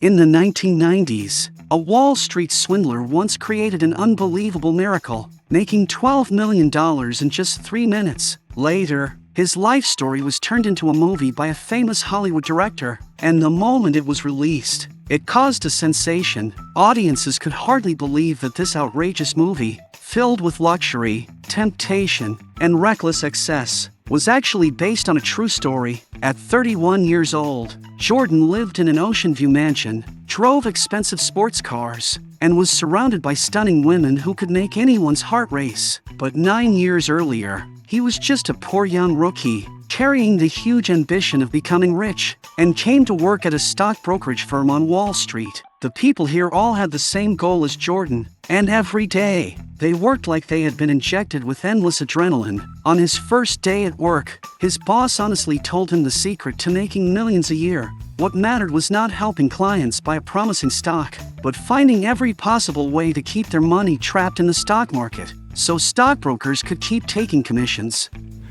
In the 1990s, a Wall Street swindler once created an unbelievable miracle, making $12 million in just 3 minutes. Later, his life story was turned into a movie by a famous Hollywood director, and the moment it was released, it caused a sensation. Audiences could hardly believe that this outrageous movie, filled with luxury, temptation, and reckless excess, was actually based on a true story. At 31 years old, Jordan lived in an Ocean View mansion, drove expensive sports cars, and was surrounded by stunning women who could make anyone's heart race. But 9 years earlier, he was just a poor young rookie, carrying the huge ambition of becoming rich, and came to work at a stock brokerage firm on Wall Street. The people here all had the same goal as Jordan, and every day, they worked like they had been injected with endless adrenaline. On his first day at work, his boss honestly told him the secret to making millions a year. What mattered was not helping clients buy a promising stock, but finding every possible way to keep their money trapped in the stock market, so stockbrokers could keep taking commissions.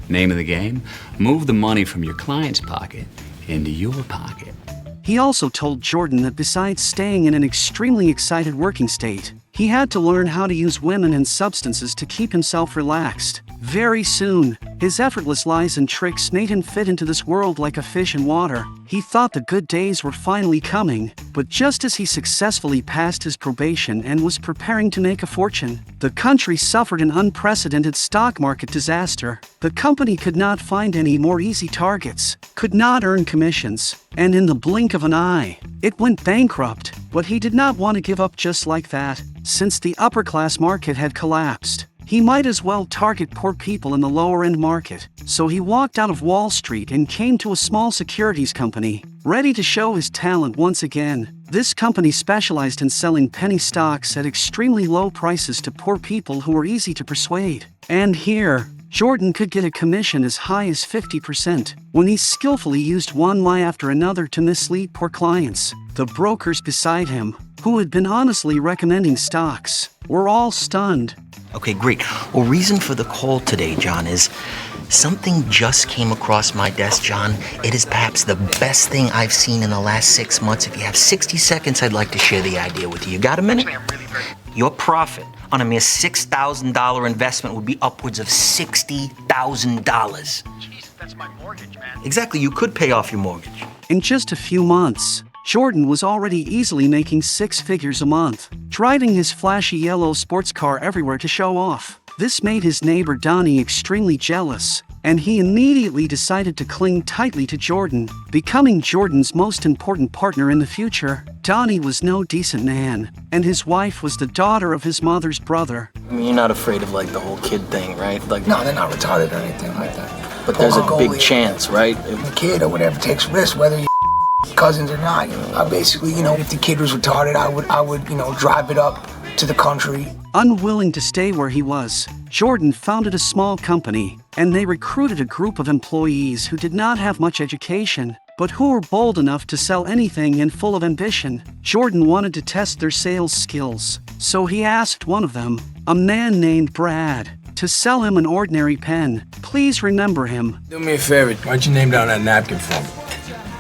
Name of the game? Move the money from your client's pocket into your pocket. He also told Jordan that besides staying in an extremely excited working state, he had to learn how to use women and substances to keep himself relaxed. Very soon, his effortless lies and tricks made him fit into this world like a fish in water. He thought the good days were finally coming, but just as he successfully passed his probation and was preparing to make a fortune, the country suffered an unprecedented stock market disaster. The company could not find any more easy targets, could not earn commissions, and in the blink of an eye, it went bankrupt. But he did not want to give up just like that. Since the upper-class market had collapsed, he might as well target poor people in the lower-end market. So he walked out of Wall Street and came to a small securities company, ready to show his talent once again. This company specialized in selling penny stocks at extremely low prices to poor people who were easy to persuade. And here, Jordan could get a commission as high as 50% when he skillfully used one lie after another to mislead poor clients. The brokers beside him, who had been honestly recommending stocks, were all stunned. Okay, great. Well, reason for the call today, John, is something just came across my desk, John. It is perhaps the best thing I've seen in the last 6 months. If you have 60 seconds, I'd like to share the idea with you. You got a minute? Your profit on a mere $6,000 investment would be upwards of $60,000. Jeez, that's my mortgage, man. Exactly, you could pay off your mortgage. In just a few months, Jordan was already easily making 6 figures a month, driving his flashy yellow sports car everywhere to show off. This made his neighbor Donnie extremely jealous, and he immediately decided to cling tightly to Jordan, becoming Jordan's most important partner in the future. Donnie was no decent man, and his wife was the daughter of his mother's brother. I mean, you're not afraid of, like, the whole kid thing, right? Like, No, they're not retarded or anything like that. but there's a big goalie, chance, right? The kid or whatever takes risks, whether you cousins or not. I basically, if the kid was retarded, I would, drive it up to the country. Unwilling to stay where he was, Jordan founded a small company, and they recruited a group of employees who did not have much education, but who were bold enough to sell anything and full of ambition. Jordan wanted to test their sales skills, so he asked one of them, a man named Brad, to sell him an ordinary pen. Please remember him. Do me a favor, write your name down on that napkin for me.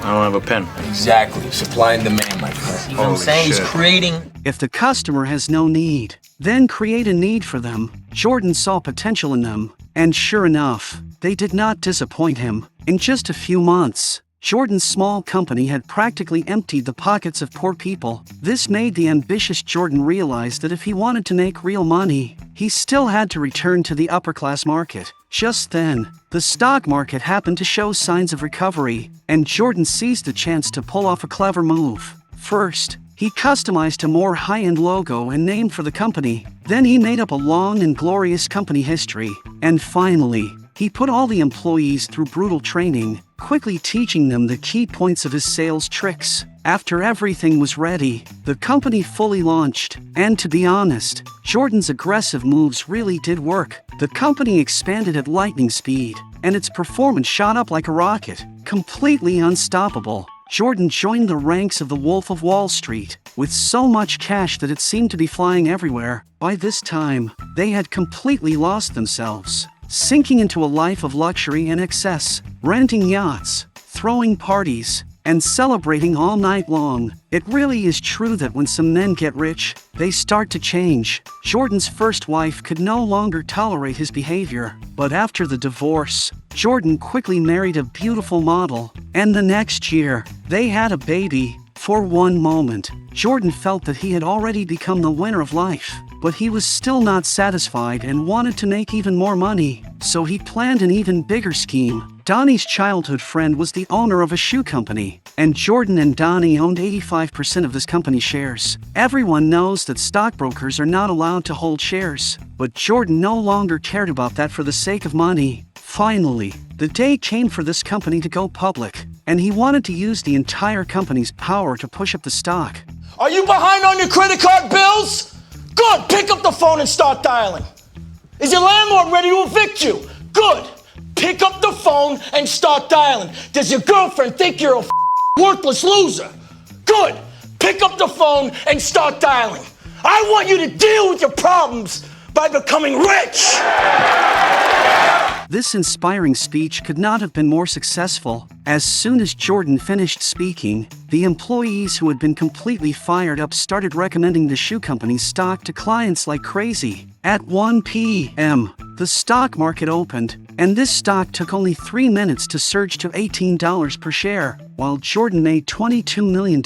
I don't have a pen. Exactly, supply and demand, my friend. You know what I'm saying? He's creating... If the customer has no need, then create a need for them. Jordan saw potential in them, and sure enough, they did not disappoint him. In just a few months, Jordan's small company had practically emptied the pockets of poor people. This made the ambitious Jordan realize that if he wanted to make real money, he still had to return to the upper-class market. Just then, the stock market happened to show signs of recovery, and Jordan seized the chance to pull off a clever move. First, he customized a more high-end logo and name for the company. Then he made up a long and glorious company history. And finally, he put all the employees through brutal training, quickly teaching them the key points of his sales tricks. After everything was ready, the company fully launched. And to be honest, Jordan's aggressive moves really did work. The company expanded at lightning speed, and its performance shot up like a rocket, completely unstoppable. Jordan joined the ranks of the Wolf of Wall Street, with so much cash that it seemed to be flying everywhere. By this time, they had completely lost themselves, sinking into a life of luxury and excess, renting yachts, throwing parties, and celebrating all night long. It really is true that when some men get rich, they start to change. Jordan's first wife could no longer tolerate his behavior, but after the divorce, Jordan quickly married a beautiful model, and the next year, they had a baby. For one moment, Jordan felt that he had already become the winner of life, but he was still not satisfied and wanted to make even more money, so he planned an even bigger scheme. Donnie's childhood friend was the owner of a shoe company, and Jordan and Donnie owned 85% of this company's shares. Everyone knows that stockbrokers are not allowed to hold shares, but Jordan no longer cared about that for the sake of money. Finally, the day came for this company to go public, and he wanted to use the entire company's power to push up the stock. Are you behind on your credit card bills? Good, pick up the phone and start dialing. Is your landlord ready to evict you? Good, pick up the phone and start dialing. Does your girlfriend think you're a worthless loser? Good, pick up the phone and start dialing. I want you to deal with your problems by becoming rich. This inspiring speech could not have been more successful. As soon as Jordan finished speaking, the employees who had been completely fired up started recommending the shoe company's stock to clients like crazy. At 1 p.m., the stock market opened, and this stock took only 3 minutes to surge to $18 per share, while Jordan made $22 million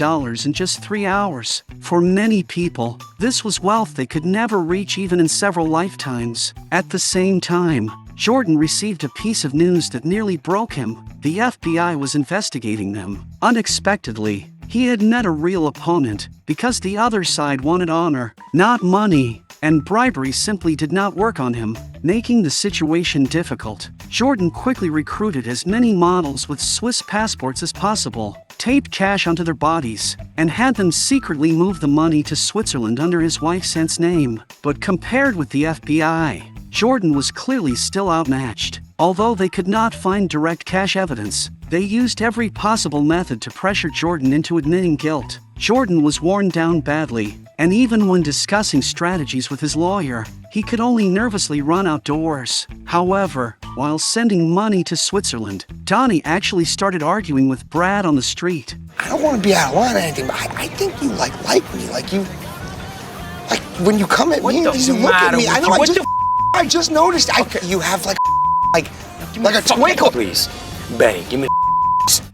in just 3 hours. For many people, this was wealth they could never reach even in several lifetimes. At the same time, Jordan received a piece of news that nearly broke him. The FBI was investigating them. Unexpectedly, he had met a real opponent, because the other side wanted honor, not money, and bribery simply did not work on him, making the situation difficult. Jordan quickly recruited as many models with Swiss passports as possible, taped cash onto their bodies, and had them secretly move the money to Switzerland under his wife's aunt's name. But compared with the FBI, Jordan was clearly still outmatched. Although they could not find direct cash evidence, they used every possible method to pressure Jordan into admitting guilt. Jordan was worn down badly, and even when discussing strategies with his lawyer, he could only nervously run outdoors. However, while sending money to Switzerland, Donnie actually started arguing with Brad on the street. I don't want to be out of line or anything, but I think you like me, like when you come at me, you look at me. I know. I just noticed. You have like a twinkle. Please, Benny, give me.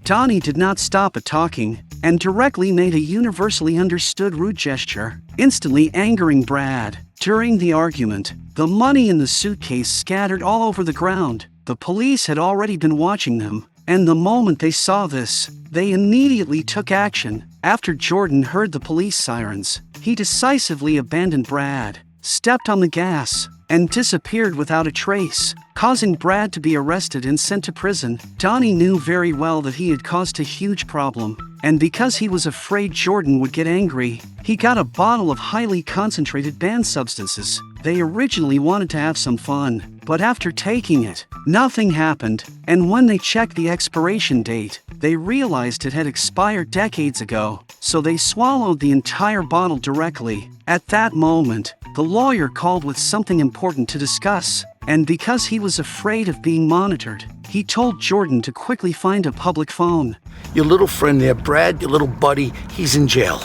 Donnie did not stop at talking, and directly made a universally understood rude gesture, instantly angering Brad. During the argument, the money in the suitcase scattered all over the ground. The police had already been watching them, and the moment they saw this, they immediately took action. After Jordan heard the police sirens, he decisively abandoned Brad, stepped on the gas, and disappeared without a trace, causing Brad to be arrested and sent to prison. Donnie knew very well that he had caused a huge problem, and because he was afraid Jordan would get angry, he got a bottle of highly concentrated banned substances. They originally wanted to have some fun, but after taking it, nothing happened, and when they checked the expiration date, they realized it had expired decades ago, so they swallowed the entire bottle directly. At that moment, the lawyer called with something important to discuss, and because he was afraid of being monitored, he told Jordan to quickly find a public phone. Your little friend there, Brad, your little buddy, he's in jail.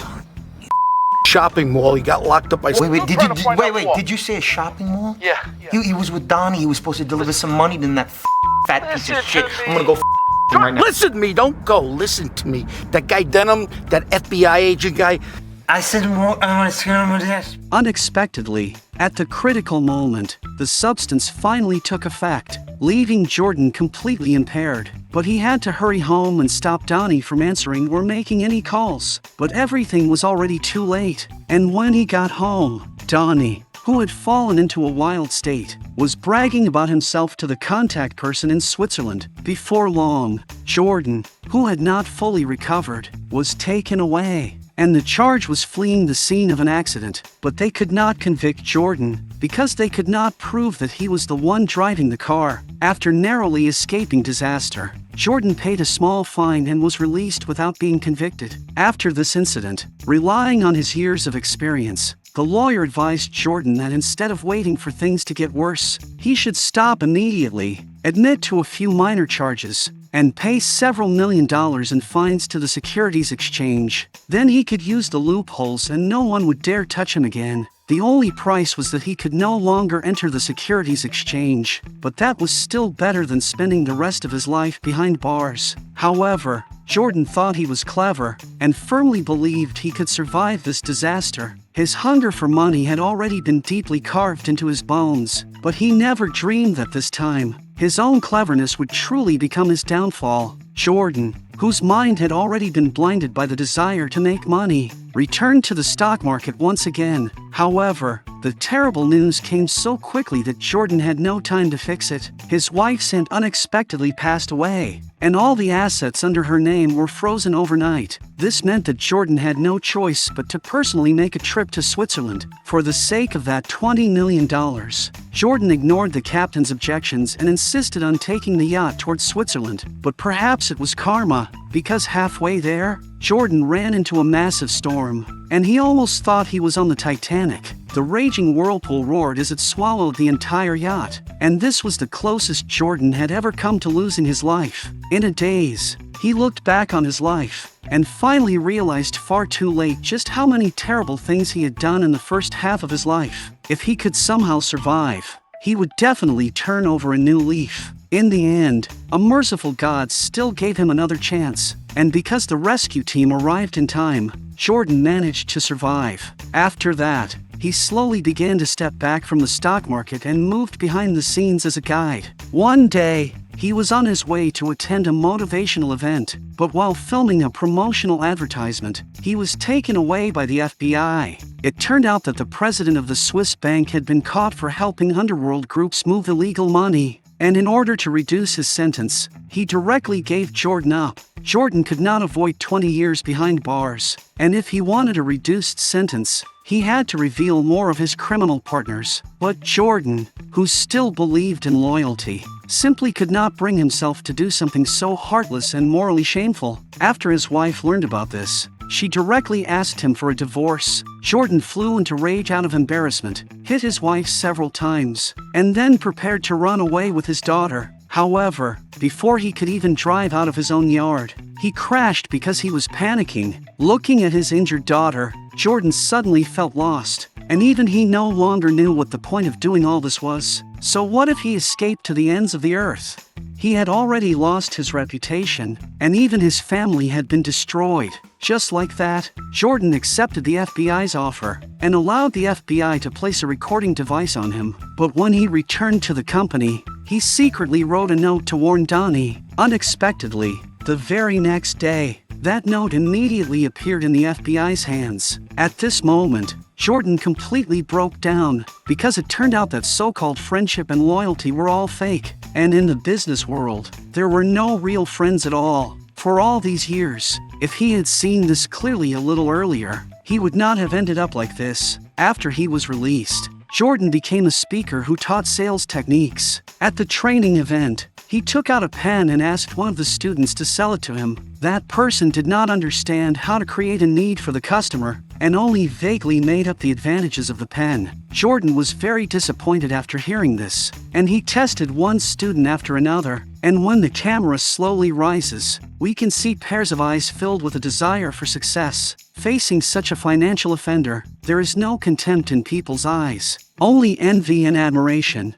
Shopping mall, he got locked up by... Wait, did you say a shopping mall? Yeah. He was with Donnie, he was supposed to deliver some money to that fat piece of shit. I'm gonna go him right now. Listen to me, don't go, listen to me. That guy Denham, that FBI agent guy... I said, I want to see him with this. Unexpectedly, at the critical moment, the substance finally took effect, leaving Jordan completely impaired. But he had to hurry home and stop Donnie from answering or making any calls. But everything was already too late, and when he got home, Donnie, who had fallen into a wild state, was bragging about himself to the contact person in Switzerland. Before long, Jordan, who had not fully recovered, was taken away, and the charge was fleeing the scene of an accident. But they could not convict Jordan, because they could not prove that he was the one driving the car. After narrowly escaping disaster, Jordan paid a small fine and was released without being convicted. After this incident, relying on his years of experience, the lawyer advised Jordan that instead of waiting for things to get worse, he should stop immediately, admit to a few minor charges, and pay several $1 million in fines to the Securities Exchange. Then he could use the loopholes and no one would dare touch him again. The only price was that he could no longer enter the Securities Exchange, but that was still better than spending the rest of his life behind bars. However, Jordan thought he was clever and firmly believed he could survive this disaster. His hunger for money had already been deeply carved into his bones, but he never dreamed that this time, his own cleverness would truly become his downfall. Jordan, whose mind had already been blinded by the desire to make money, returned to the stock market once again. However, the terrible news came so quickly that Jordan had no time to fix it. His wife's aunt unexpectedly passed away, and all the assets under her name were frozen overnight. This meant that Jordan had no choice but to personally make a trip to Switzerland for the sake of that $20 million. Jordan ignored the captain's objections and insisted on taking the yacht towards Switzerland, but perhaps it was karma, because halfway there, Jordan ran into a massive storm, and he almost thought he was on the Titanic. The raging whirlpool roared as it swallowed the entire yacht, and this was the closest Jordan had ever come to losing his life. In a daze, he looked back on his life, and finally realized far too late just how many terrible things he had done in the first half of his life. If he could somehow survive, he would definitely turn over a new leaf. In the end, a merciful God still gave him another chance, and because the rescue team arrived in time, Jordan managed to survive. After that, he slowly began to step back from the stock market and moved behind the scenes as a guide. One day, he was on his way to attend a motivational event, but while filming a promotional advertisement, he was taken away by the FBI. It turned out that the president of the Swiss bank had been caught for helping underworld groups move illegal money, and in order to reduce his sentence, he directly gave Jordan up. Jordan could not avoid 20 years behind bars, and if he wanted a reduced sentence, he had to reveal more of his criminal partners. But Jordan, who still believed in loyalty, simply could not bring himself to do something so heartless and morally shameful. After his wife learned about this, she directly asked him for a divorce. Jordan flew into rage out of embarrassment, hit his wife several times, and then prepared to run away with his daughter. However, before he could even drive out of his own yard, he crashed because he was panicking. Looking at his injured daughter, Jordan suddenly felt lost, and even he no longer knew what the point of doing all this was. So what if he escaped to the ends of the earth? He had already lost his reputation, and even his family had been destroyed. Just like that, Jordan accepted the FBI's offer and allowed the FBI to place a recording device on him. But when he returned to the company, he secretly wrote a note to warn Donnie. Unexpectedly, the very next day, that note immediately appeared in the FBI's hands. At this moment, Jordan completely broke down because it turned out that so-called friendship and loyalty were all fake. And in the business world, there were no real friends at all. For all these years, if he had seen this clearly a little earlier, he would not have ended up like this. After he was released, Jordan became a speaker who taught sales techniques. At the training event, he took out a pen and asked one of the students to sell it to him. That person did not understand how to create a need for the customer and only vaguely made up the advantages of the pen. Jordan was very disappointed after hearing this, and he tested one student after another. And when the camera slowly rises, we can see pairs of eyes filled with a desire for success. Facing such a financial offender, there is no contempt in people's eyes, only envy and admiration.